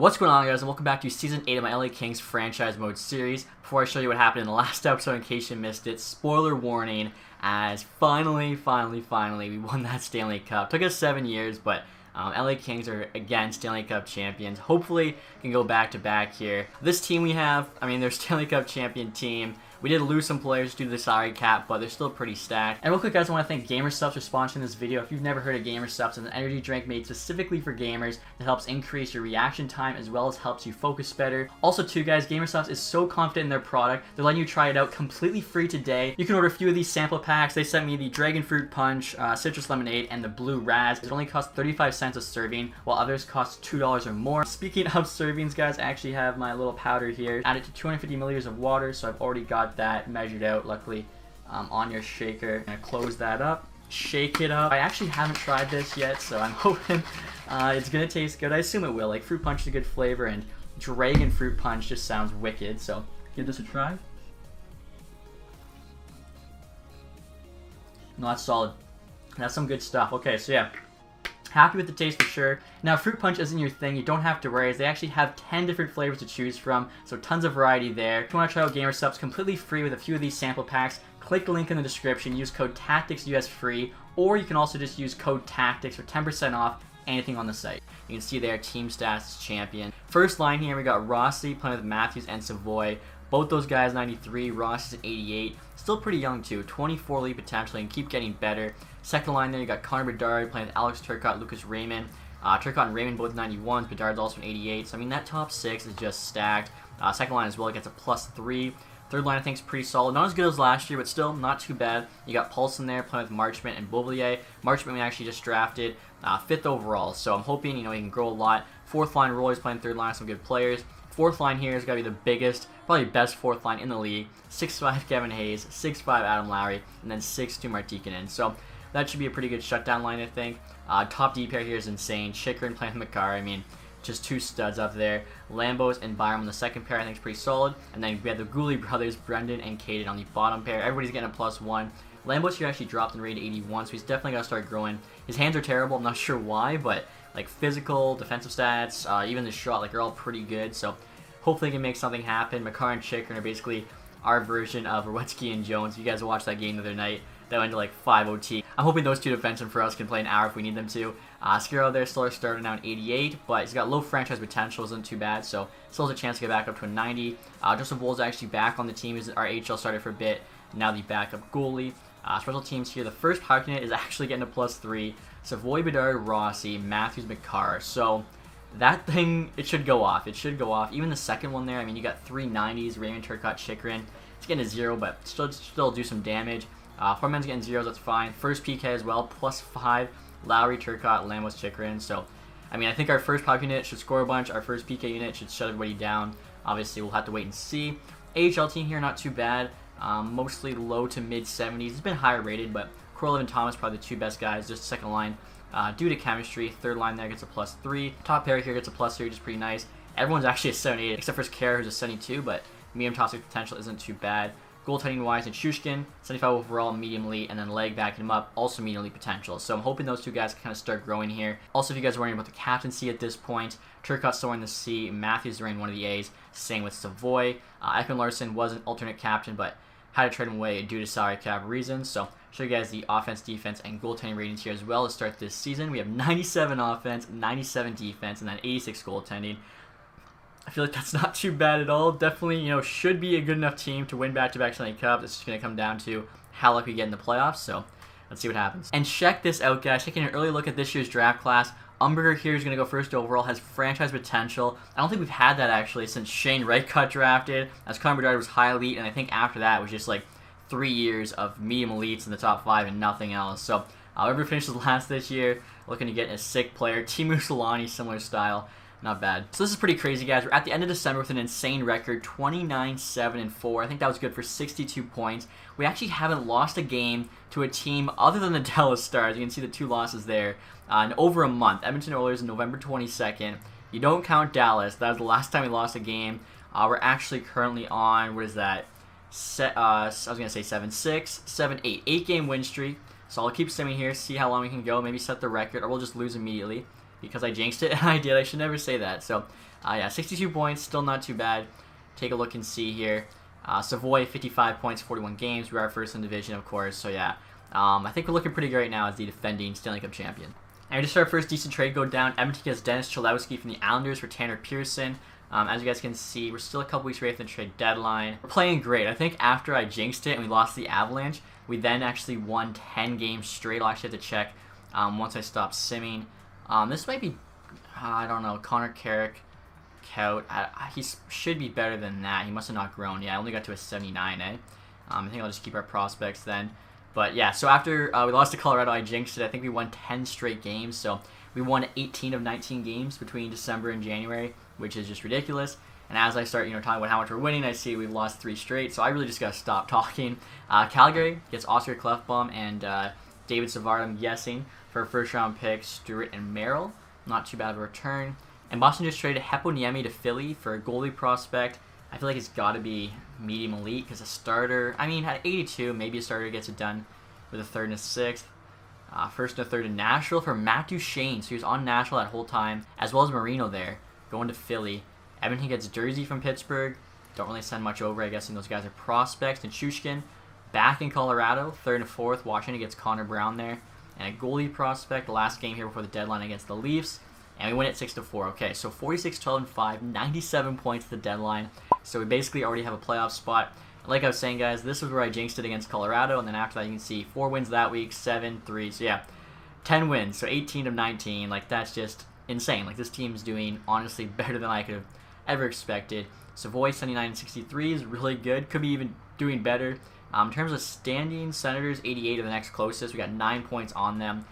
What's going on, guys, and welcome back to Season 8 of my LA Kings Franchise Mode series. Before I show you what happened in the last episode, in case you missed it, spoiler warning, as finally, we won that Stanley Cup. Took us 7 years, but LA Kings are, again, Stanley Cup champions. Hopefully, can go back-to-back here. This team we have, they're Stanley Cup champion team. We did lose some players due to the salary cap, but they're still pretty stacked. And real quick, guys, I want to thank GamerSupps for sponsoring this video. If you've never heard of GamerSupps, it's an energy drink made specifically for gamers that helps increase your reaction time as well as helps you focus better. Also, too, guys, GamerSupps is so confident in their product, they're letting you try it out completely free today. You can order a few of these sample packs. They sent me the Dragon Fruit Punch, Citrus Lemonade, and the Blue Raz. It only costs 35 cents a serving, while others cost $2 or more. Speaking of servings, guys, I actually have my little powder here. Add it to 250 milliliters of water, so I've already got that measured out, luckily, on your shaker. I'm gonna close that up, shake it up. I actually haven't tried this yet, so I'm hoping it's gonna taste good. I assume it will. Like, fruit punch is a good flavor, and Dragon Fruit Punch just sounds wicked, so give this a try. No, that's solid. That's some good stuff. Okay, so yeah, happy with the taste for sure. Now, fruit punch isn't your thing, you don't have to worry. They actually have 10 different flavors to choose from, so tons of variety there. If you want to try out GamerSupps completely free with a few of these sample packs, click the link in the description, use code TacTixUS free, or you can also just use code TacTix for 10% off anything on the site. You can see there, team stats champion. First line here, we got Rossi playing with Matthews and Savoy. Both those guys 93, Ross is 88. Still pretty young too, 24 lead potentially, and keep getting better. Second line there, you got Connor Bedard playing with Alex Turcotte, Lucas Raymond. Turcotte and Raymond both 91s, Bedard's also an 88. So that top six is just stacked. Second line as well, it gets a +3. Third line I think is pretty solid. Not as good as last year, but still not too bad. You got Paulson there playing with Marchment and Beauvillier. Marchment we actually just drafted 5th overall, so I'm hoping he can grow a lot. Fourth line, Roy's playing third line, some good players. Fourth line here is got to be the biggest, probably best fourth line in the league. 6'5" Kevin Hayes, 6'5" Adam Lowry, and then 6'2" Martikanen. So that should be a pretty good shutdown line, I think. Top D pair here is insane. Chychrun playing with Makar, just two studs up there. Lambos and Byram on the second pair I think is pretty solid. And then we have the Goalie brothers, Brendan and Caden on the bottom pair. Everybody's getting a +1. Lambos here actually dropped in rate 81, so he's definitely got to start growing. His hands are terrible, I'm not sure why, but like physical, defensive stats, even the shot, are all pretty good. So hopefully he can make something happen. Makar and Chychrun are basically our version of Rowetsky and Jones. You guys watched that game the other night. That went to like 5 OT. I'm hoping those two defensemen for us can play an hour if we need them to. Skiro there still starting now at 88, but he's got low franchise potential, isn't too bad, so still has a chance to get back up to a 90. Joseph Wool's actually back on the team. He's our HL starter for a bit, now the backup goalie. Special teams here, the first power unit is actually getting a +3. Savoy, Bedard, Rossi, Matthews, Makar. So that thing, it should go off. It should go off. Even the second one there, you got 3 90s, Raymond, Turcotte, Chychrun. It's getting a 0, but still do some damage. Foreman's getting 0s, that's fine. First PK as well, +5. Lowry, Turcotte, Lambos, Chychrun. So, I think our first pop unit should score a bunch. Our first PK unit should shut everybody down. Obviously, we'll have to wait and see. AHL team here, not too bad. Mostly low to mid 70s. It's been higher rated, but Korolev and Thomas probably the two best guys. Just second line due to chemistry. Third line there gets a +3. Top pair here gets a +3, which is pretty nice. Everyone's actually a 78, except for Kara, who's a 72, but medium toxic potential isn't too bad. Goaltending wise, and Shushkin, 75 overall, medium elite, and then Leg backing him up, also medium elite potential. So I'm hoping those two guys can kind of start growing here. Also, if you guys are worrying about the captaincy at this point, Turcotte's still in the C, Matthews wearing one of the A's, same with Savoy. Ekman Larson was an alternate captain, but had to trade him away due to salary cap reasons. So show you guys the offense, defense, and goaltending ratings here as well to start this season. We have 97 offense, 97 defense, and then 86 goaltending. I feel like that's not too bad at all. Definitely, should be a good enough team to win back-to-back Stanley Cup. It's just going to come down to how lucky we get in the playoffs, so let's see what happens. And check this out, guys. Taking an early look at this year's draft class. Umberger here is going to go first overall, has franchise potential. I don't think we've had that, actually, since Shane Wright got drafted, as Connor Bedard was high elite, and I think after that it was just like 3 years of medium elites in the top 5 and nothing else. So, whoever finishes last this year, looking to get a sick player. Timu Solani, similar style. Not bad. So this is pretty crazy, guys. We're at the end of December with an insane record, 29-7-4. I think that was good for 62 points. We actually haven't lost a game to a team other than the Dallas Stars. You can see the 2 losses there in over a month. Edmonton Oilers, November 22nd. You don't count Dallas. That was the last time we lost a game. We're actually currently on, what is that? I was going to say 7-6, 7-8. 8-game win streak. So I'll keep simming here, see how long we can go. Maybe set the record, or we'll just lose immediately. Because I jinxed it, and I did. I should never say that. So Yeah, 62 points, still not too bad. Take a look and see here. Savoy, 55 points, 41 games. We are first in division, of course. So yeah, I think we're looking pretty good right now as the defending Stanley Cup champion. And we just saw our first decent trade go down. Edmonton gets Dennis Cholowski from the Islanders for Tanner Pearson. As you guys can see, we're still a couple weeks away from the trade deadline. We're playing great. I think after I jinxed it and we lost the Avalanche, we then actually won 10 games straight. I'll actually have to check once I stop simming. This might be, I don't know, Connor Carrick. Kaut. He should be better than that. He must have not grown. Yeah, I only got to a 79, eh? I think I'll just keep our prospects then. But yeah, so after we lost to Colorado, I jinxed it. I think we won 10 straight games. So we won 18 of 19 games between December and January, which is just ridiculous. And as I start, talking about how much we're winning, I see we've lost 3 straight. So I really just got to stop talking. Calgary gets Oscar Klefbom and David Savard, I'm guessing, for a first-round pick, Stewart and Merrill. Not too bad of a return. And Boston just traded Heponiemi to Philly for a goalie prospect. I feel like it's got to be medium elite because a starter, I mean, at 82, maybe a starter gets it done with a third and a sixth. First and a third in Nashville for Matt Duchene. So he was on Nashville that whole time, as well as Marino there, going to Philly. Edmonton gets Jersey from Pittsburgh. Don't really send much over, I guess, and those guys are prospects. And Shushkin back in Colorado, third and fourth. Washington gets Connor Brown there. And a goalie prospect, the last game here before the deadline against the Leafs. And we win at 6-4. Okay, so 46, 12, and 5, 97 points at the deadline. So we basically already have a playoff spot. Like I was saying, guys, this was where I jinxed it against Colorado. And then after that, you can see 4 wins that week, 7, 3. So yeah, 10 wins. So 18 of 19. Like, that's just insane. Like, this team's doing, honestly, better than I could have ever expected. Savoy, 79 and 63 is really good. Could be even doing better. In terms of standings, Senators, 88 are the next closest. We got 9 points on them.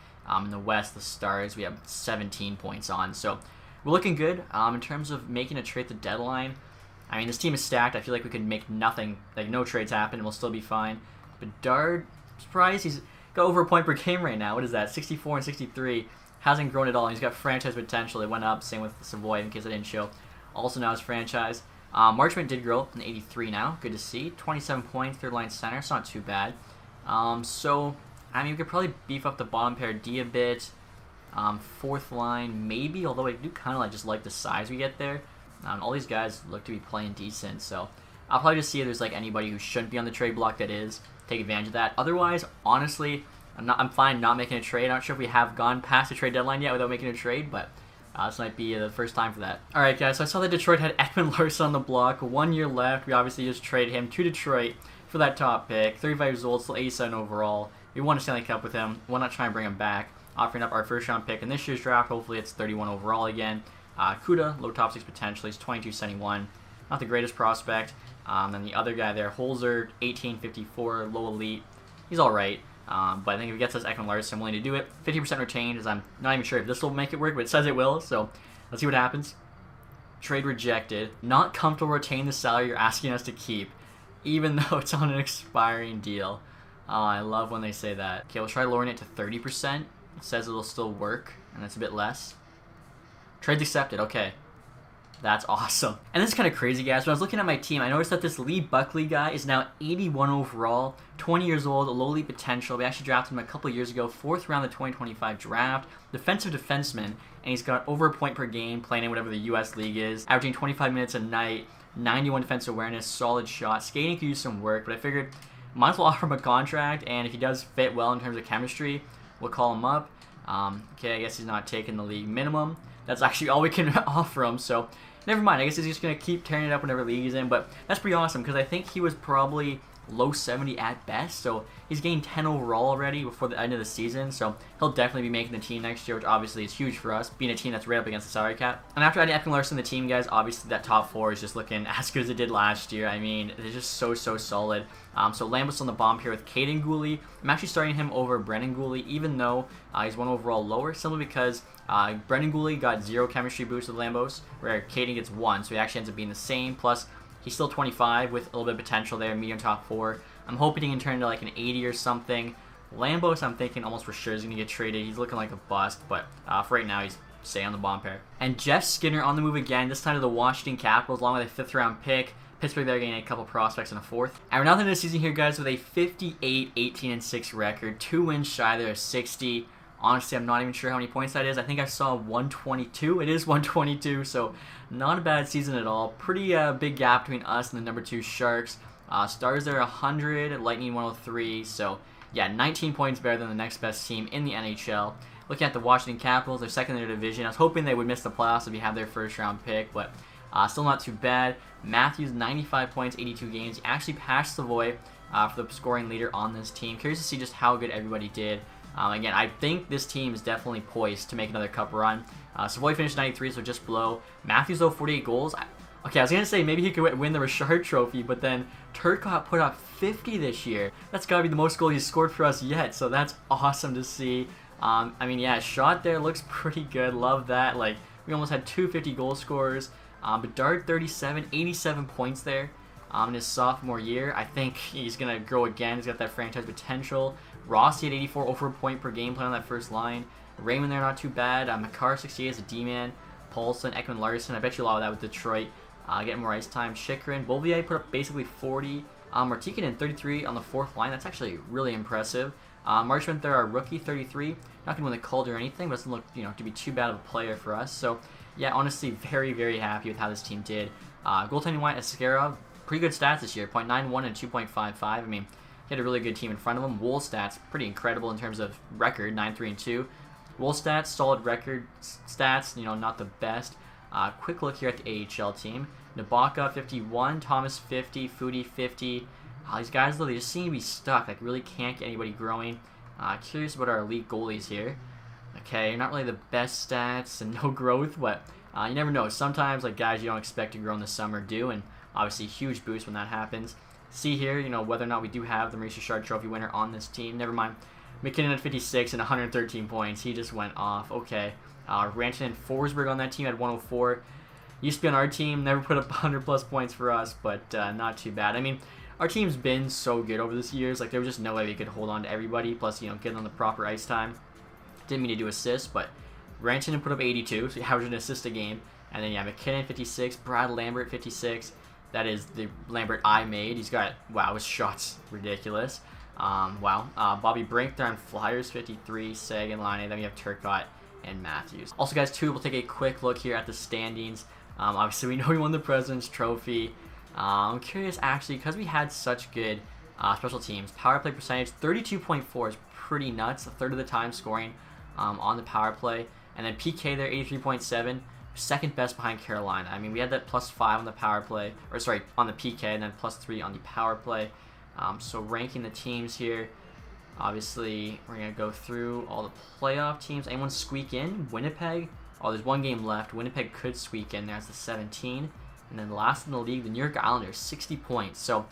In the West, the Stars, we have 17 points on. So we're looking good. In terms of making a trade at the deadline, I mean, this team is stacked. I feel like we could make nothing, like no trades happen, and we'll still be fine. Bedard, surprise, he's got over a point per game right now. What is that? 64 and 63. Hasn't grown at all. He's got franchise potential. It went up. Same with Savoy, in case I didn't show. Also now his franchise. Marchment did grow in 83 now. Good to see. 27 points, third line center. It's not too bad. So I mean, we could probably beef up the bottom pair D a bit. Fourth line, maybe, although I do kind of just like the size we get there. All these guys look to be playing decent, so I'll probably just see if there's anybody who shouldn't be on the trade block that is. Take advantage of that. Otherwise, honestly, I'm fine not making a trade. I'm not sure if we have gone past the trade deadline yet without making a trade, but this might be the first time for that. Alright, guys, so I saw that Detroit had Ekman Larson on the block. 1 year left. We obviously just traded him to Detroit for that top pick. 35 years old, still 87 overall. We won a Stanley Cup with him. Why not try and bring him back? Offering up our first-round pick in this year's draft. Hopefully it's 31 overall again. Kuda, low top 6 potential. He's 22-71. Not the greatest prospect. Then the other guy there, Holzer, 18-54, low elite. He's all right. But I think if he gets us Ekman Larson, I'm willing to do it. 50% retained, as I'm not even sure if this will make it work, but it says it will. So let's see what happens. Trade rejected. Not comfortable retaining the salary you're asking us to keep, even though it's on an expiring deal. I love when they say that. Okay, we'll try lowering it to 30%. It says it'll still work, and it's a bit less. Trade's accepted. Okay. That's awesome. And this is kind of crazy, guys. When I was looking at my team, I noticed that this Lee Buckley guy is now 81 overall, 20 years old, a low elite potential. We actually drafted him a couple years ago, 4th round of the 2025 draft. Defensive defenseman, and he's got over a point per game playing in whatever the U.S. league is, averaging 25 minutes a night, 91 defensive awareness, solid shot. Skating could use some work, but I figured might as well offer him a contract, and if he does fit well in terms of chemistry, we'll call him up. Okay, I guess he's not taking the league minimum. That's actually all we can offer him, so never mind. I guess he's just going to keep tearing it up whenever league he's in, but that's pretty awesome because I think he was probably low 70 at best, so he's gained 10 overall already before the end of the season, so he'll definitely be making the team next year, which obviously is huge for us, being a team that's right up against the salary cap. And after adding Ekman Larson to the team, guys, obviously that top 4 is just looking as good as it did last year. I mean, they're just so solid. So Lambos on the bomb here with Caden Gooley. I'm actually starting him over Brendan Gooley, even though he's 1 overall lower, simply because Brendan Gooley got 0 chemistry boost with Lambos, where Caden gets 1, so he actually ends up being the same, plus he's still 25 with a little bit of potential there, medium top 4. I'm hoping he can turn into like an 80 or something. Lambos, I'm thinking almost for sure is going to get traded. He's looking like a bust, but for right now, he's staying on the bomb pair. And Jeff Skinner on the move again, this time to the Washington Capitals, along with a 5th round pick. Pittsburgh, they're getting a couple prospects in a 4th. And we're now in the season here, guys, with a 58-18-6 record. 2 wins shy there of 60. Honestly, I'm not even sure how many points that is. I think I saw 122. It is 122, so not a bad season at all. Pretty big gap between us and the number 2 Sharks. Stars are 100, Lightning 103, so yeah, 19 points better than the next best team in the NHL. Looking at the Washington Capitals, they're second in their division. I was hoping they would miss the playoffs if we have their first round pick, but still not too bad. Matthews, 95 points, 82 games. He actually passed Savoy for the scoring leader on this team. Curious to see just how good everybody did. Again, I think this team is definitely poised to make another cup run. Savoy finished 93, so just below. Matthews, though, 48 goals. Okay, I was going to say maybe he could win the Richard Trophy, but then Turcotte put up 50 this year. That's got to be the most goals he's scored for us yet, so that's awesome to see. I mean, yeah, shot there looks pretty good. Love that. Like, we almost had 250 goal scorers. Bedard, 37, 87 points there in his sophomore year. I think he's going to grow again. He's got that franchise potential. Rossi at 84, over a point per game playing on that first line. Raymond there, not too bad. Makar, 68 as a D-man. Paulson, Ekman Larson. I bet you a lot of that with Detroit. Getting more ice time. Chikrin. Beauvillier put up basically 40. Martikanen, 33 on the fourth line. That's actually really impressive. Marchment there, our rookie, 33. Not going to win the Calder or anything, but doesn't look, to be too bad of a player for us. So, yeah, honestly, very, very happy with how this team did. Goaltending-wise, Askarov, pretty good stats this year. .91 and 2.55. I mean, he had a really good team in front of him. Wool stats, pretty incredible in terms of record, 9-3-2. Wool stats, solid record stats, not the best. Quick look here at the AHL team. Nabaka, 51. Thomas, 50. Foodie, 50. These guys, though, they just seem to be stuck. Like, really can't get anybody growing. Curious about our elite goalies here. Okay, not really the best stats and no growth, but you never know. Sometimes, like, guys you don't expect to grow in the summer do, and obviously huge boost when that happens. See here, whether or not we do have the Maurice Richard Trophy winner on this team. Never mind. McKinnon at 56 and 113 points. He just went off. Okay. Rantanen and Forsberg on that team at 104. Used to be on our team. Never put up 100-plus points for us, but not too bad. I mean, our team's been so good over this years. Like, there was just no way we could hold on to everybody. Plus, get on the proper ice time. Didn't mean to do assists, but Rantanen put up 82, so he averaged an assist a game. And then, yeah, McKinnon, 56. Brad Lambert, 56. That is the Lambert I made. He's got, wow, his shots ridiculous. Wow. Bobby Brink there on Flyers, 53. Sagan, Line. Then we have Turcotte and Matthews. Also, guys, too, we'll take a quick look here at the standings. Obviously, we know we won the President's Trophy. I'm curious, actually, because we had such good special teams. Power play percentage, 32.4 is pretty nuts. A third of the time scoring on the power play. And then PK there, 83.7. Second best behind Carolina. I mean, we had that +5 on the power play, or sorry, on the PK, and then +3 on the power play. So ranking the teams here, obviously, we're going to go through all the playoff teams. Anyone squeak in? Winnipeg? Oh, there's one game left. Winnipeg could squeak in. There's the 17. And then last in the league, the New York Islanders, 60 points. So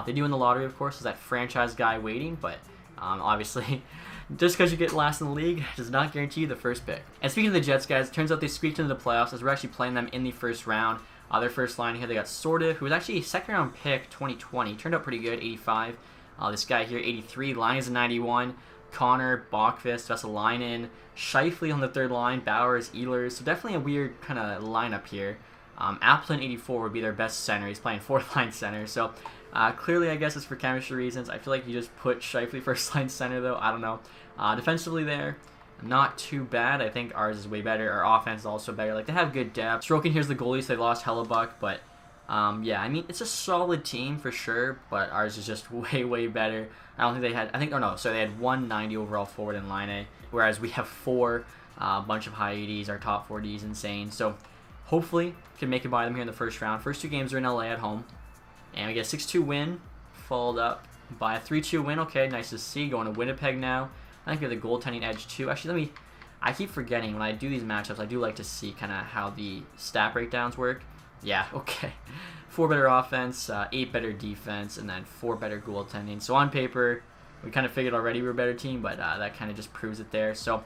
they do win the lottery, of course, is that franchise guy waiting, but obviously, just because you get last in the league does not guarantee you the first pick. And speaking of the Jets, guys, it turns out they squeaked into the playoffs as we're actually playing them in the first round. Their first line here, they got Sorda, who was actually a second-round pick 2020. Turned out pretty good, 85. This guy here, 83. Line is a 91. Connor, Bachvist, Vesalainen, Scheifele on the third line, Bowers, Ehlers. So definitely a weird kind of lineup here. Appleton, 84, would be their best center. He's playing fourth-line center. So clearly, I guess it's for chemistry reasons. I feel like you just put Scheifele first-line center, though. I don't know. Defensively there, not too bad. I think ours is way better. Our offense is also better. Like, they have good depth. Stroking here's the goalies. They lost Hellebuck, but yeah, I mean, it's a solid team for sure, but ours is just way, way better. I don't think they had, so they had 190 overall forward in line A, whereas we have 4, a bunch of high 80s. Our top 40 is insane. So hopefully can make it by them here in the first round. First 2 games are in LA at home, and we get a 6-2 win, followed up by a 3-2 win. Okay, nice to see. Going to Winnipeg now. I think we have the goaltending edge too. Actually, I keep forgetting when I do these matchups, I do like to see kind of how the stat breakdowns work. Yeah, okay. 4 better offense, 8 better defense, and then 4 better goaltending. So on paper, we kind of figured already we were a better team, but that kind of just proves it there. So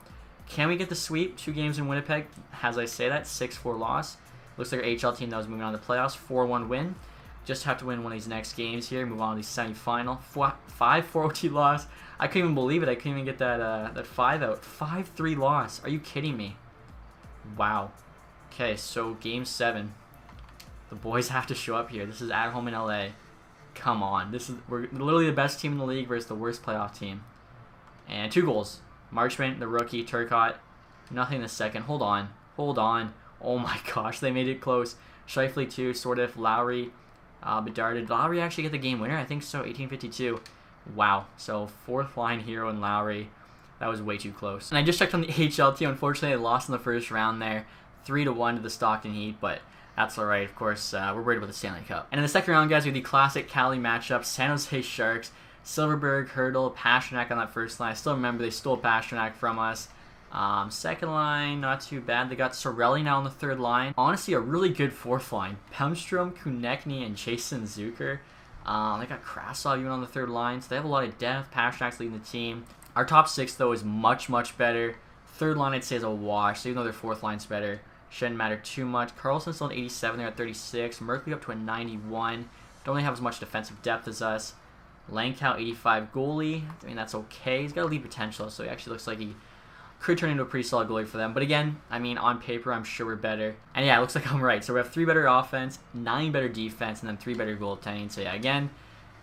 can we get the sweep? 2 games in Winnipeg. As I say that, 6-4 loss. Looks like our AHL team that was moving on to the playoffs. 4-1 win. Just have to win one of these next games here. Move on to the semifinal. 5-4 OT loss. I couldn't even believe it. I couldn't even get that 5 out. 5-3 loss. Are you kidding me? Wow. Okay, so game 7. The boys have to show up here. This is at home in LA. Come on. We're literally the best team in the league versus the worst playoff team. And 2 goals. Marchment, the rookie, Turcotte. Nothing in the second. Hold on. Hold on. Oh my gosh, they made it close. Scheifele too, sort of. Lowry, Bedard. Did Lowry actually get the game winner? I think so, 1852. Wow. So, fourth line hero in Lowry. That was way too close. And I just checked on the AHL team. Unfortunately, they lost in the first round there. 3-1 to the Stockton Heat, but that's alright. Of course, we're worried about the Stanley Cup. And in the second round, guys, we have the classic Cali matchup. San Jose Sharks, Silverberg, Hurdle, Pasternak on that first line. I still remember they stole Pasternak from us. Second line, not too bad. They got Sorelli now on the third line. Honestly, a really good fourth line. Pemstrom, Konechny, and Jason Zucker. They got Krasov even on the third line, so they have a lot of depth. Pasternak's leading the team. Our top six, though, is much, much better. Third line, I'd say, is a wash, so even though their fourth line's better, shouldn't matter too much. Carlson's still at 87, they're at 36. Merkley up to a 91. Don't really have as much defensive depth as us. Langkow, 85 goalie. I mean, that's okay. He's got elite potential, so he actually looks like he could turn into a pretty solid goalie for them. But again, I mean, on paper, I'm sure we're better. And yeah, it looks like I'm right. So we have 3 better offense, 9 better defense, and then 3 better goaltending. So yeah, again,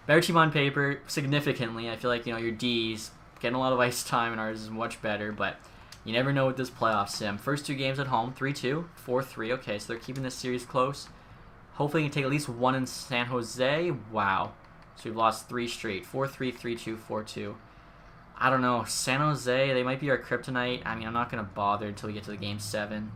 better team on paper, significantly. I feel like, your D's getting a lot of ice time, and ours is much better, but you never know with this playoff sim. First 2 games at home, 3-2, 4-3. Okay, so they're keeping this series close. Hopefully we can take at least 1 in San Jose. Wow. So we've lost 3 straight. 4-3, 3-2, 4-2. I don't know. San Jose, they might be our kryptonite. I mean, I'm not going to bother until we get to the game 7.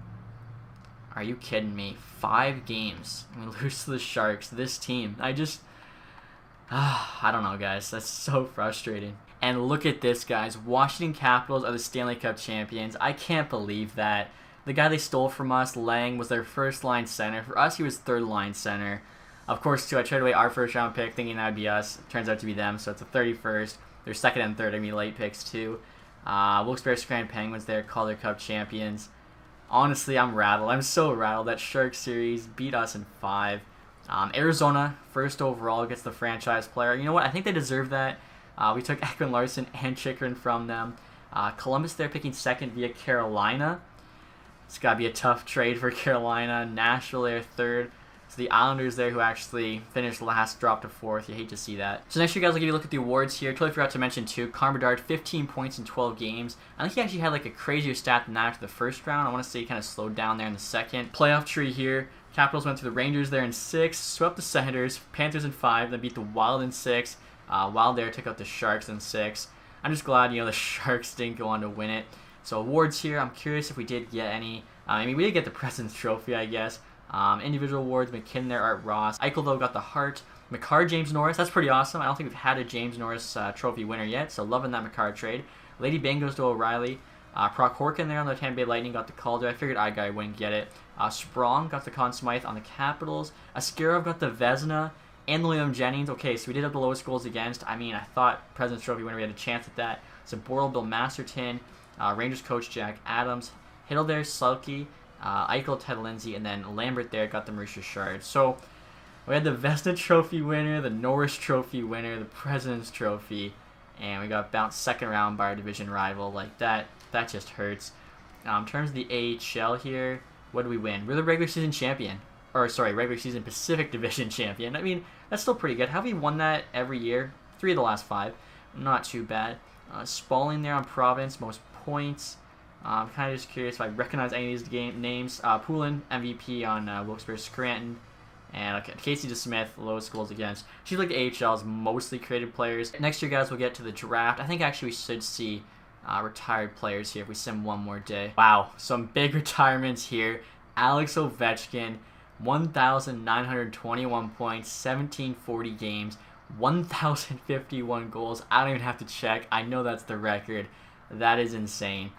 Are you kidding me? 5 games. And we lose to the Sharks. This team. I don't know, guys. That's so frustrating. And look at this, guys. Washington Capitals are the Stanley Cup champions. I can't believe that. The guy they stole from us, Lang, was their first-line center. For us, he was third-line center. Of course, too, I traded away our first-round pick thinking that would be us. It turns out to be them, so it's a 31st. Their second and third are going to be late picks, too. Wilkes-Barre Scranton Penguins there, Calder Cup champions. Honestly, I'm rattled. I'm so rattled. That Shark series beat us in 5. Arizona, first overall, gets the franchise player. You know what? I think they deserve that. We took Ekman Larson and Chikrin from them. Columbus there picking second via Carolina. It's got to be a tough trade for Carolina. Nashville there third. So the Islanders there who actually finished last dropped to 4th. You hate to see that. So next year, guys, I'll give you a look at the awards here. Totally forgot to mention, too, Connor Bedard, 15 points in 12 games. I think he actually had like a crazier stat than that after the first round. I want to say he kind of slowed down there in the second. Playoff tree here. Capitals went through the Rangers there in 6, swept the Senators, Panthers in 5, then beat the Wild in 6. Wild there took out the Sharks in 6. I'm just glad, the Sharks didn't go on to win it. So awards here, I'm curious if we did get any. I mean, we did get the President's Trophy, I guess. Individual awards, McKinnon there, Art Ross. Eichel, though, got the Hart. McCarr, James Norris, that's pretty awesome. I don't think we've had a James Norris trophy winner yet, so loving that McCarr trade. Lady Bang goes to O'Reilly. Proc Horkin there on the Tampa Bay Lightning got the Calder. I figured Guy wouldn't get it. Sprong got the Conn Smythe on the Capitals. Askarov got the Vezina. And William Jennings. Okay, so we did have the lowest goals against. I mean, I thought President's Trophy winner, we had a chance at that. So Boral, Bill Masterton, Rangers coach Jack Adams, Hiddle there, Sulky, Eichel, Ted Lindsay, and then Lambert there got the Maurice Richard. So we had the Vezina Trophy winner, the Norris Trophy winner, the President's Trophy, and we got bounced second round by our division rival. Like that just hurts. In terms of the AHL here, what do we win? We're the regular season champion. Or, sorry, regular season Pacific Division champion. I mean, that's still pretty good. Have we won that every year? 3 of the last 5. Not too bad. Spalling there on Providence, most points. I'm kind of just curious if I recognize any of these names. Poulin, MVP on Wilkes-Barre Scranton. And okay, Casey DeSmith, lowest goals against. She's like the AHL's mostly creative players. Next year, guys, we'll get to the draft. I think actually we should see retired players here if we sim one more day. Wow, some big retirements here. Alex Ovechkin. 1,921 points, 1,740 games, 1,051 goals. I don't even have to check. I know that's the record. That is insane.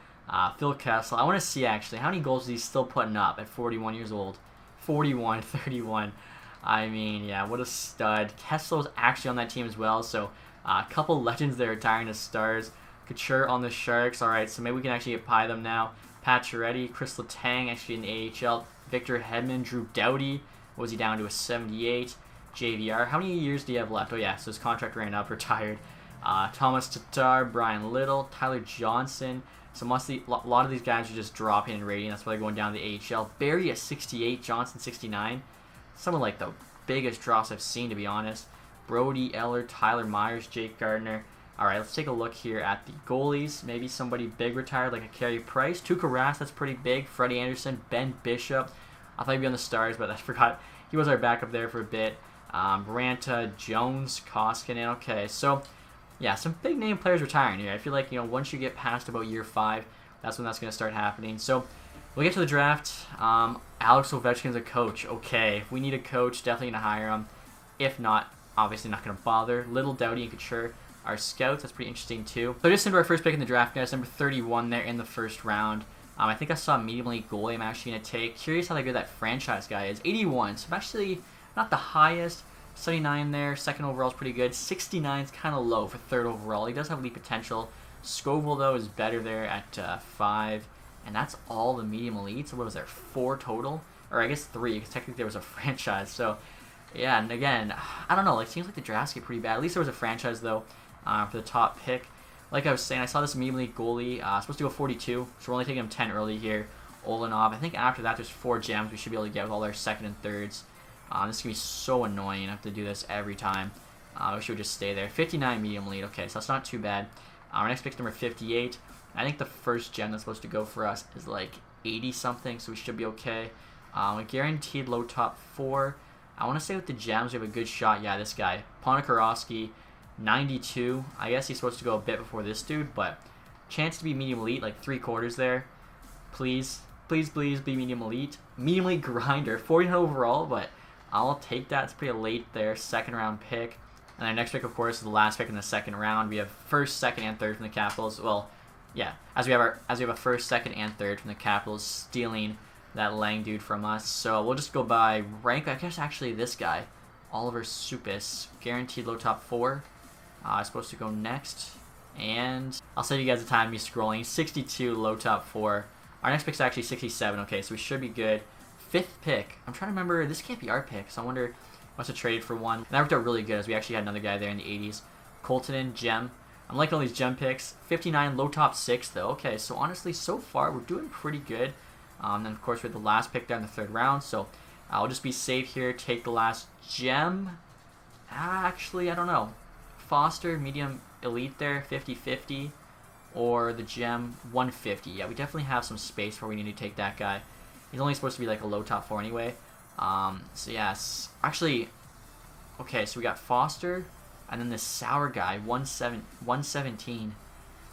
Phil Kessel. I want to see, actually, how many goals is he still putting up at 41 years old? 41, 31. I mean, yeah, what a stud. Kessel's actually on that team as well, so a couple legends there retiring as stars. Couture on the Sharks. All right, so maybe we can actually apply them now. Pacioretty, Chris Letang, actually in the AHL. Victor Hedman, Drew Doughty, was he down to a 78? JVR, how many years do you have left? Oh yeah, so his contract ran up, retired. Thomas Tatar, Brian Little, Tyler Johnson. So a lot of these guys are just dropping in rating. That's why they're going down to the AHL. Barry at 68, Johnson 69. Some of like the biggest drops I've seen, to be honest. Brody, Eller, Tyler Myers, Jake Gardner. All right, let's take a look here at the goalies. Maybe somebody big retired like a Carey Price. Tuukka Rask, that's pretty big. Freddie Anderson, Ben Bishop. I thought he'd be on the Stars, but I forgot he was our backup there for a bit. Ranta, Jones, Koskinen. Okay, so yeah, some big name players retiring here. I feel like, once you get past about year 5, that's when that's going to start happening. So we'll get to the draft. Alex Ovechkin's a coach. Okay, if we need a coach, definitely going to hire him. If not, obviously not going to bother. Little Doughty and Couture. Our scouts, that's pretty interesting too. So just into our first pick in the draft, guys, number 31 there in the first round. I think I saw a medium elite goalie I'm actually going to take. Curious how good that franchise guy is. 81, so I'm actually not the highest. 79 there, second overall is pretty good. 69 is kind of low for third overall. He does have elite potential. Scoville, though, is better there at 5. And that's all the medium elites. So what was there, 4 total? Or I guess 3, because technically there was a franchise. So, yeah, and again, I don't know. It seems like the drafts get pretty bad. At least there was a franchise, though. For the top pick. Like I was saying, I saw this medium elite goalie. Supposed to go 42, so we're only taking him 10 early here. Olenov. I think after that there's 4 gems we should be able to get with all our second and thirds. This is going to be so annoying. I have to do this every time. I wish it would just stay there. 59 medium elite. Okay, so that's not too bad. Our next pick's number 58. I think the first gem that's supposed to go for us is like 80 something, so we should be okay. A guaranteed low top 4. I want to say with the gems we have a good shot. Yeah, this guy. Ponikarovsky. 92. I guess he's supposed to go a bit before this dude, but chance to be medium elite, like 3/4 there. Please, please, please be medium elite. Medium elite grinder, 49 overall, but I'll take that. It's pretty late there, second round pick. And our next pick, of course, is the last pick in the second round. We have first, second, and third from the Capitals. Well, yeah, as we have a first, second, and third from the Capitals, stealing that Lang dude from us. So we'll just go by rank. I guess actually this guy, Oliver Supis, guaranteed low top 4. I'm supposed to go next, and I'll save you guys the time of me scrolling. 62, low top 4. Our next pick's actually 67, okay, so we should be good. 5th pick. I'm trying to remember, this can't be our pick, so I wonder what's a trade for one. And that worked out really good, as we actually had another guy there in the 80s. Coltonen, gem. I'm liking all these gem picks. 59, low top 6, though. Okay, so honestly, so far, we're doing pretty good. Then, of course, we had the last pick down the 3rd round, so I'll just be safe here, take the last gem. Actually, I don't know. Foster, medium elite there, 50-50, or the gem, 150. Yeah, we definitely have some space where we need to take that guy. He's only supposed to be like a low top 4 anyway. So yes, actually, okay, so we got Foster, and then this sour guy, 117,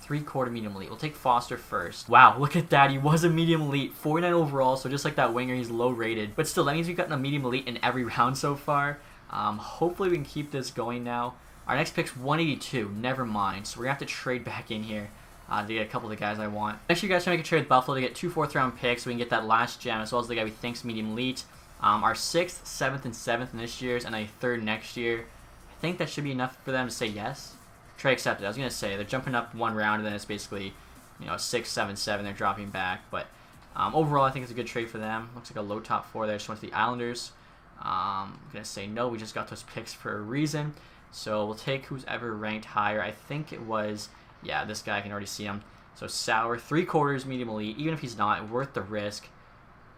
3/4 medium elite. We'll take Foster first. Wow, look at that. He was a medium elite, 49 overall, so just like that winger, he's low rated. But still, that means we've gotten a medium elite in every round so far. Hopefully we can keep this going now. Our next pick's 182. Never mind. So we're going to have to trade back in here to get a couple of the guys I want. Next, you guys try to make a trade with Buffalo to get 2 4th-round picks so we can get that last gem as well as the guy we think's medium elite. Our 6th, 7th, and 7th in this year's and a 3rd next year. I think that should be enough for them to say yes. Trade accepted. I was going to say, they're jumping up 1 round and then it's basically, 6, 7, 7. They're dropping back. But overall, I think it's a good trade for them. Looks like a low top 4 there. Just went to the Islanders. I'm going to say no. We just got those picks for a reason. So we'll take who's ever ranked higher. I think it was, yeah, this guy, I can already see him. So Sauer, 3/4 medium elite. Even if he's not, worth the risk.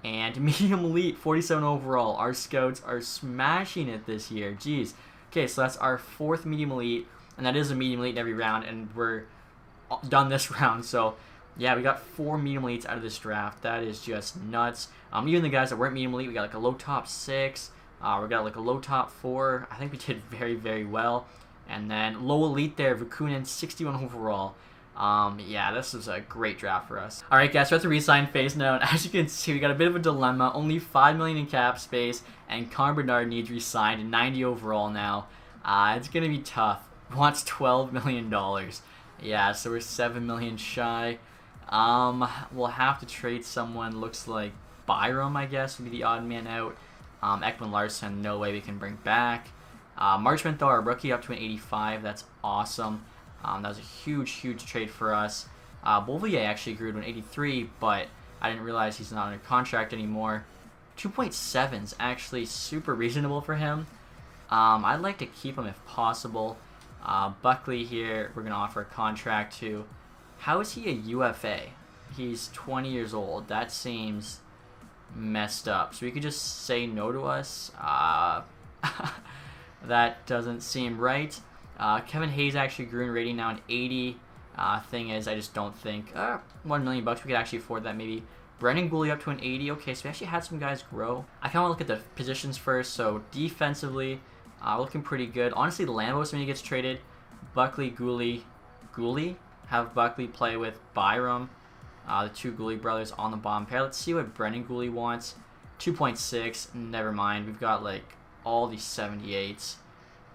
And medium elite, 47 overall. Our scouts are smashing it this year. Jeez. Okay, so that's our 4th medium elite. And that is a medium elite in every round. And we're done this round. So, yeah, we got 4 medium elites out of this draft. That is just nuts. Even the guys that weren't medium elite, we got like a low top 6. We got like a low top 4. I think we did very, very well. And then low elite there, Vakunin, 61 overall. Yeah, this is a great draft for us. Alright guys, we're at the resign phase now, and as you can see, we got a bit of a dilemma. Only $5 million in cap space, and Connor Bedard needs resigned, 90 overall now. It's going to be tough. Wants $12 million. Yeah, so we're $7 million shy. We'll have to trade someone. Looks like Byram, I guess, would be the odd man out. Ekman Larson, no way we can bring back. Marchment, though, our rookie, up to an 85. That's awesome. That was a huge, huge trade for us. Bouvier actually grew to an 83, but I didn't realize he's not under contract anymore. 2.7 is actually super reasonable for him. I'd like to keep him if possible. Buckley here, we're going to offer a contract to. How is he a UFA? He's 20 years old. That seems messed up. So he could just say no to us. That doesn't seem right. Kevin Hayes actually grew in rating now an 80. Thing is, I just don't think $1 million we could actually afford that. Maybe Brendan Gooley up to an 80. Okay, so we actually had some guys grow. I kind of want to look at the positions first. So defensively, looking pretty good. Honestly, Lambos when he gets traded, Buckley, Gooley. Have Buckley play with Byram, the two Gooley brothers on the bottom pair. Let's see what Brendan Gooley wants. 2.6. Never mind. We've got like all these 78s.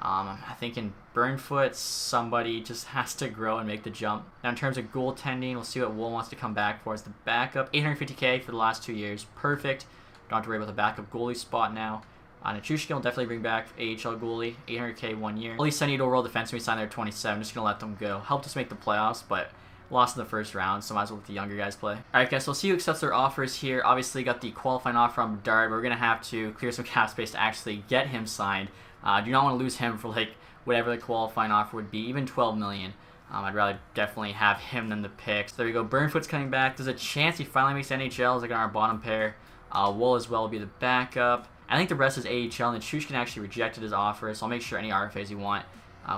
I think in Burnfoot, somebody just has to grow and make the jump. Now, in terms of goaltending, we'll see what Wool wants to come back for as the backup. $850K for the last 2 years. Perfect. Don't have to worry about the backup goalie spot now. Nichushkin will definitely bring back AHL goalie. $800K 1 year. At least I need overall defenseman. We signed there at 27. Just going to let them go. Helped us make the playoffs, but lost in the first round, so might as well let the younger guys play. Alright guys, so we'll see who accepts their offers here. Obviously got the qualifying offer from Bedard, but we're going to have to clear some cap space to actually get him signed. Do not want to lose him for like whatever the qualifying offer would be, even $12 million. I'd rather definitely have him than the pick. So there we go. Burnfoot's coming back. There's a chance he finally makes NHL. Is like on our bottom pair. Wool as well will be the backup. I think the rest is AHL, and Chushkin actually rejected his offer, so I'll make sure any RFAs you want.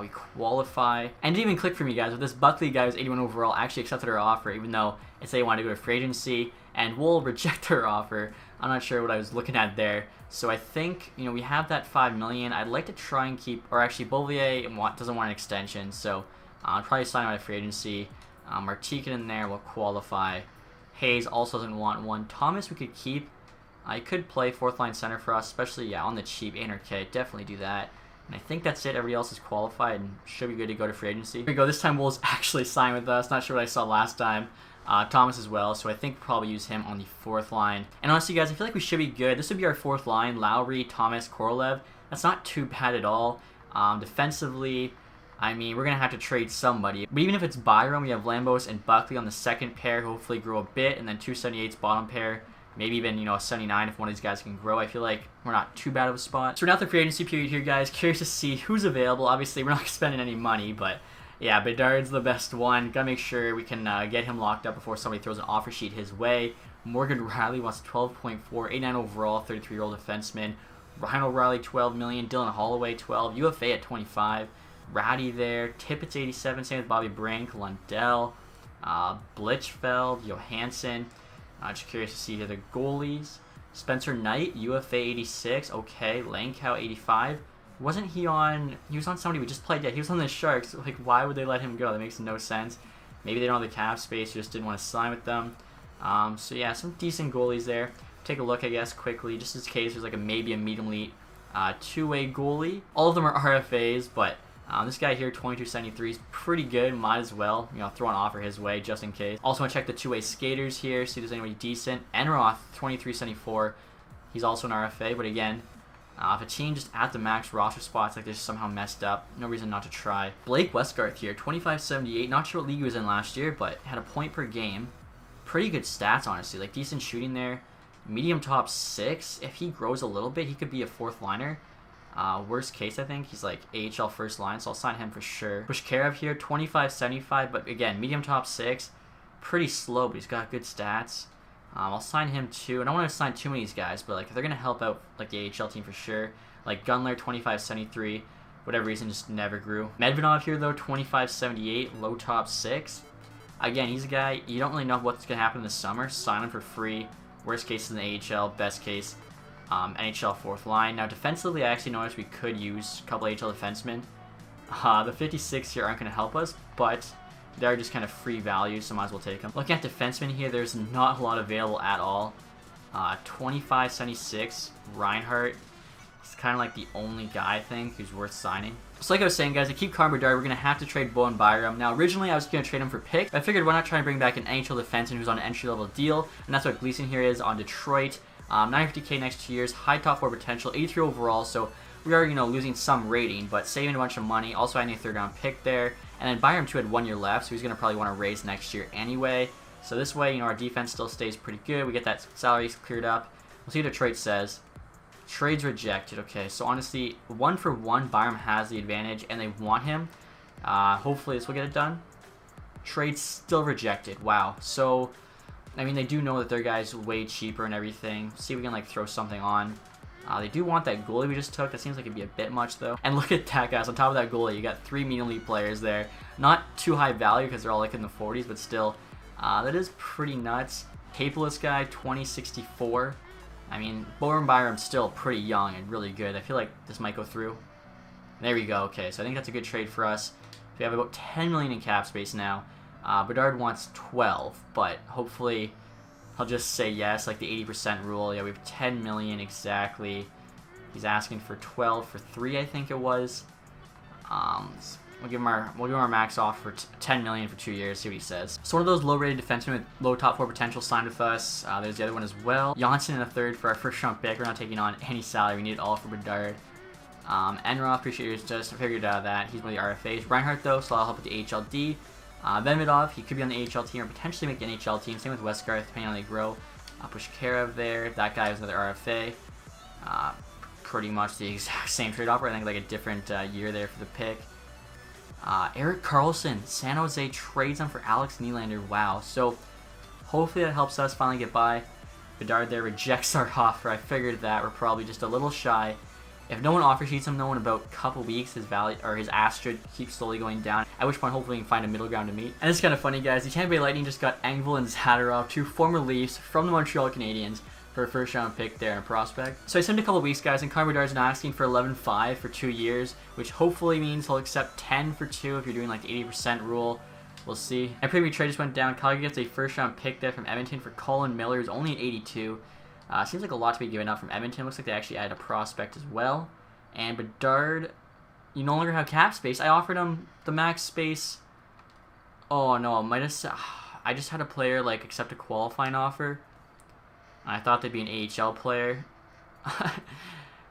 We qualify. And it didn't even click for me, guys. With this Buckley guy who's 81 overall actually accepted our offer, even though it said he wanted to go to free agency, and Wool reject their offer. I'm not sure what I was looking at there. So I think, we have that $5 million. I'd like to try and keep, or actually Beauvillier doesn't want an extension, so I'll probably sign him out of free agency. Martikin in there will qualify. Hayes also doesn't want one. Thomas we could keep. I could play fourth line center for us, especially, on the cheap, 800K. Definitely do that. And I think that's it. Everybody else is qualified and should be good to go to free agency. Here we go. This time Wool's actually signed with us. Not sure what I saw last time. Thomas as well, so I think we'll probably use him on the fourth line. And honestly, guys, I feel like we should be good. This would be our fourth line. Lowry, Thomas, Korolev. That's not too bad at all. Defensively, I mean, we're going to have to trade somebody. But even if it's Byram, we have Lambos and Buckley on the second pair, who hopefully grow a bit, and then 278s bottom pair. Maybe even, a 79 if one of these guys can grow. I feel like we're not too bad of a spot. So we're now at the free agency period here, guys. Curious to see who's available. Obviously, we're not spending any money, but yeah, Bedard's the best one. Gotta make sure we can get him locked up before somebody throws an offer sheet his way. Morgan Riley wants 12.4, 89 overall, 33-year-old defenseman. Ryan O'Reilly, 12 million. Dylan Holloway, 12. UFA at 25. Ratty there. Tippett's 87. Same with Bobby Brink, Lundell, Blichfeld, Johansson. Just curious to see here the goalies. Spencer Knight, UFA 86. Okay, Langkow 85. Wasn't he on... He was on somebody we just played. Yeah, he was on the Sharks. Like, why would they let him go? That makes no sense. Maybe they don't have the cap space. Just didn't want to sign with them. So, yeah, some decent goalies there. Take a look, I guess, quickly. Just in case there's, like, maybe a medium elite two-way goalie. All of them are RFAs, but this guy here, 2273, is pretty good. Might as well, throw an offer his way just in case. Also want to check the two-way skaters here, see if there's anybody decent. Enroth, 2374. He's also an RFA, but again... if a team just at the max roster spots like they're somehow messed up, no reason not to try. Blake Westgarth here, 2578. Not sure what league he was in last year, but had a point per game. Pretty good stats, honestly. Like, decent shooting there. Medium top 6. If he grows a little bit, he could be a fourth liner. Worst case, I think, he's like AHL first line, so I'll sign him for sure. Bushkarev here, 2575, but again, medium top 6. Pretty slow, but he's got good stats. I'll sign him too. I don't want to sign too many of these guys, but like if they're gonna help out like the AHL team for sure. Like Gunler 2573, whatever reason just never grew. Medvedov here though 2578, low top 6. Again, he's a guy you don't really know what's gonna happen this summer. Sign him for free. Worst case is in the AHL, best case NHL fourth line. Now defensively, I actually noticed we could use a couple AHL defensemen. The 56 here aren't gonna help us, but they're just kind of free value, so might as well take them. Looking at defensemen here, there's not a lot available at all. 2576, Reinhardt. He's kind of like the only guy, I think, who's worth signing. So like I was saying, guys, to keep Connor Bedard, we're going to have to trade Bowen Byram. Now, originally, I was going to trade him for picks. I figured why not try and bring back an NHL defenseman who's on an entry-level deal, and that's what Gleason here is on Detroit. 950K next 2 years, high top 4 potential, 83 overall, so we are, losing some rating, but saving a bunch of money. Also, I need a third-round pick there. And then Byram, too, had 1 year left, so he's going to probably want to raise next year anyway. So this way, our defense still stays pretty good. We get that salary cleared up. We'll see what Detroit says. Trades rejected. Okay, so honestly, 1 for 1, Byram has the advantage, and they want him. Hopefully this will get it done. Trade still rejected. Wow. So, I mean, they do know that their guy's way cheaper and everything. See if we can, throw something on. They do want that goalie we just took. That seems like it'd be a bit much, though. And look at that, guys. On top of that goalie, you got 3 medium elite players there. Not too high value because they're all like in the 40s, but still, that is pretty nuts. Capeless guy, 2064. I mean, Bowen Byram's still pretty young and really good. I feel like this might go through. There we go. Okay, so I think that's a good trade for us. We have about 10 million in cap space now. Bedard wants 12, but hopefully he'll just say yes, like the 80% rule. Yeah, we have 10 million exactly. He's asking for 12 for 3, I think it was. We'll give him our max offer for 10 million for 2 years. See what he says. So one of those low-rated defensemen with low top 4 potential signed with us. There's the other one as well. Janssen in a third for our first round pick. We're not taking on any salary. We need it all for Bedard. Enroth, appreciate you just figured out that he's one of the RFAs. Reinhardt though, so I'll help with the AHLD. Venvidov, he could be on the AHL team or potentially make the NHL team. Same with Westgarth, depending on how they grow. Pushkarev there. That guy is another RFA. Pretty much the exact same trade offer. I think like a different year there for the pick. Eric Carlson, San Jose trades him for Alex Nylander. Wow. So hopefully that helps us finally get by. Bedard there rejects our offer. I figured that we're probably just a little shy. If no one offer sheets him, though, in about a couple weeks, his value or his ask should keep slowly going down. At which point, hopefully, we can find a middle ground to meet. And it's kind of funny, guys. The Tampa Bay Lightning just got Engvall and Zadorov, 2 former Leafs from the Montreal Canadiens, for a first-round pick there in a prospect. So I sent a couple weeks, guys, and Connor Bedard's now asking for 11.5 for 2 years, which hopefully means he'll accept 10 for 2 if you're doing like the 80% rule. We'll see. And preview trade just went down. Calgary gets a first-round pick there from Edmonton for Colin Miller, who's only an 82. Seems like a lot to be given up from Edmonton. Looks like they actually added a prospect as well. And Bedard, you no longer have cap space. I offered him the max space. Oh no, I just had a player like accept a qualifying offer. I thought they'd be an AHL player.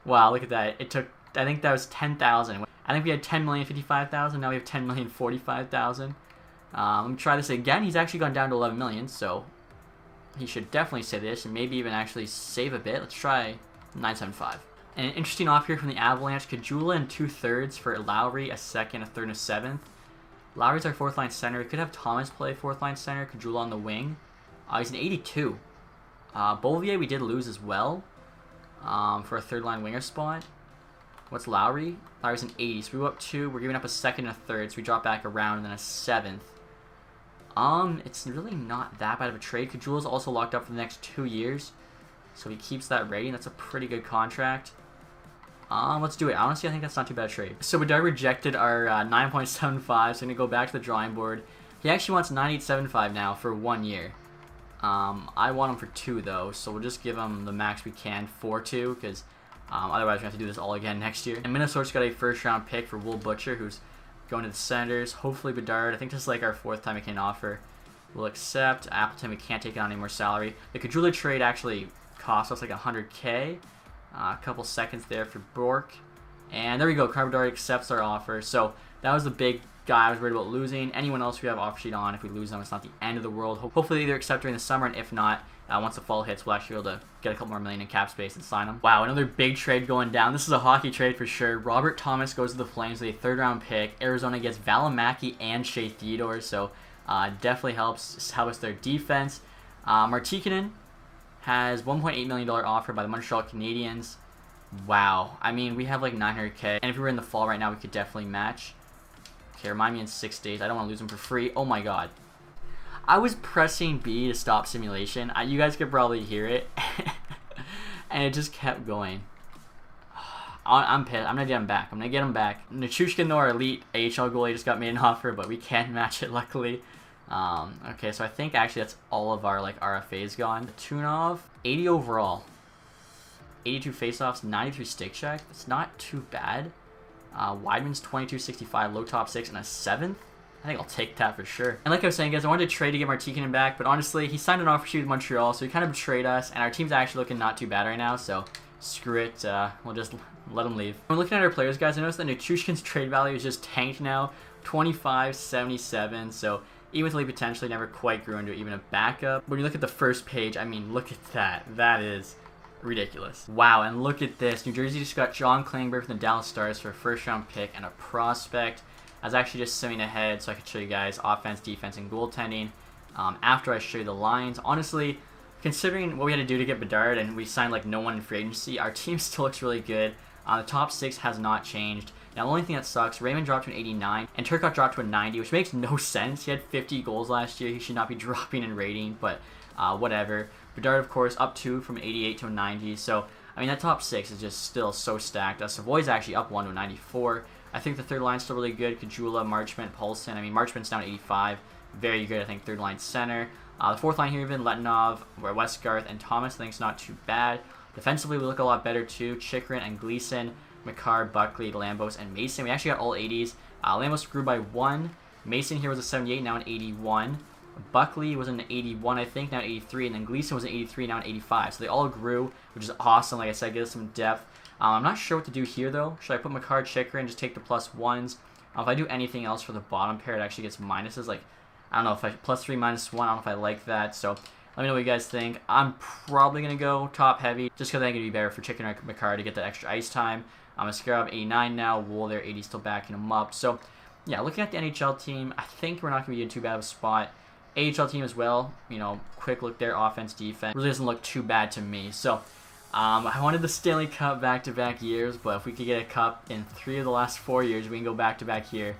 Wow, look at that. It took, I think that was 10,000. I think we had 10,055,000. Now we have 10,045,000. Let me try this again. He's actually gone down to 11 million, so he should definitely say this and maybe even actually save a bit. Let's try 975. And an interesting offer here from the Avalanche. Kajula and 2/3 for Lowry, a second, a third, and a seventh. Lowry's our 4th line center. We could have Thomas play 4th line center. Kajula on the wing. He's an 82. Beauvillier we did lose as well for a 3rd line winger spot. What's Lowry? Lowry's an 80. So we go up 2. We're giving up a second and a third. So we drop back around and then a 7th. It's really not that bad of a trade. Kajula's also locked up for the next 2 years. So he keeps that rating. That's a pretty good contract. Let's do it. Honestly, I think that's not too bad a trade. So Bedard rejected our 9.75, so I'm going to go back to the drawing board. He actually wants 9.875 now for 1 year. I want him for 2, though, so we'll just give him the max we can for 2, because otherwise we're going to have to do this all again next year. And Minnesota's got a first-round pick for Will Butcher, who's going to the Senators. Hopefully Bedard, I think this is like our 4th time we can offer. We'll accept. Appleton, we can't take on any more salary. The Kajula trade actually cost us like 100K. A couple seconds there for Bork. And there we go. Connor Bedard accepts our offer. So that was the big guy I was worried about losing. Anyone else we have offer sheet on, if we lose them, it's not the end of the world. Hopefully they either accept during the summer, and if not, once the fall hits, we'll actually be able to get a couple more million in cap space and sign them. Wow, another big trade going down. This is a hockey trade for sure. Robert Thomas goes to the Flames with a 3rd-round pick. Arizona gets Valimaki and Shea Theodore, so definitely helps us their defense. Martikanen has $1.8 million offer by the Montreal Canadiens. Wow. I mean, we have like 900K. And if we were in the fall right now, we could definitely match. Okay, remind me in 6 days. I don't want to lose him for free. Oh my god. I was pressing B to stop simulation. You guys could probably hear it. And it just kept going. I'm pissed. I'm going to get him back. I'm going to get him back. Nichushkin, though, our elite AHL goalie, just got made an offer, but we can't match it, luckily. Okay, so I think actually that's all of our like RFAs gone. Tunov, 80 overall, 82 faceoffs, 93 stick check. It's not too bad. Weidman's 2265, low top 6, and a 7th. I think I'll take that for sure. And like I was saying, guys, I wanted to trade to get Martikanen back, but honestly, he signed an offer sheet with Montreal, so he kind of betrayed us, and our team's actually looking not too bad right now, so screw it. We'll just let him leave. When looking at our players, guys, I noticed that Nichushkin's trade value is just tanked now, 25.77, so even with Lee potentially never quite grew into even a backup. When you look at the first page, I mean, look at that. That is ridiculous. Wow, and look at this. New Jersey just got John Klingberg from the Dallas Stars for a 1st-round pick and a prospect. I was actually just simming ahead so I could show you guys offense, defense, and goaltending after I show you the lines. Honestly, considering what we had to do to get Bedard and we signed like no one in free agency, our team still looks really good. The top 6 has not changed. Now, the only thing that sucks, Raymond dropped to an 89, and Turcotte dropped to a 90, which makes no sense. He had 50 goals last year. He should not be dropping in rating, but whatever. Bedard, of course, up 2 from 88 to a 90. So, I mean, that top 6 is just still so stacked. Savoy's actually up 1 to a 94. I think the third line's still really good. Kajula, Marchment, Paulson. I mean, Marchment's down to 85. Very good, I think, third line center. The fourth line here, even Letinov, Westgarth, and Thomas, I think it's not too bad. Defensively, we look a lot better, too. Chikrin and Gleason, McCarr, Buckley, Lambos, and Mason. We actually got all 80s. Lambos grew by 1. Mason here was a 78, now an 81. Buckley was an 81, I think, now an 83. And then Gleason was an 83, now an 85. So they all grew, which is awesome. Like I said, gives us some depth. I'm not sure what to do here, though. Should I put McCarr, Chikrin, just take the +1s? If I do anything else for the bottom pair, it actually gets minuses. Like, I don't know if I +3, -1. I don't know if I like that. So let me know what you guys think. I'm probably going to go top heavy just because I think it'd be better for Chikrin or McCarr to get that extra ice time. Mascara 89 now. Wool there, 80 still backing him up. So, yeah, looking at the NHL team, I think we're not going to be in too bad of a spot. AHL team as well. You know, quick look there, offense, defense. Really doesn't look too bad to me. So, I wanted the Stanley Cup back-to-back years, but if we could get a cup in 3 of the last 4 years, we can go back-to-back here.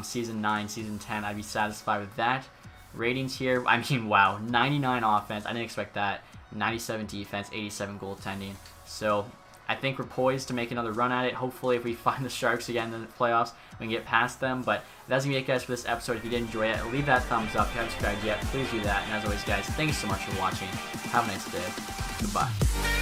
Season 9, Season 10, I'd be satisfied with that. Ratings here, I mean, wow, 99 offense. I didn't expect that. 97 defense, 87 goaltending. So, I think we're poised to make another run at it. Hopefully, if we find the Sharks again in the playoffs, we can get past them. But that's going to be it, guys, for this episode. If you did enjoy it, leave that thumbs up. If you haven't subscribed yet, please do that. And as always, guys, thank you so much for watching. Have a nice day. Goodbye.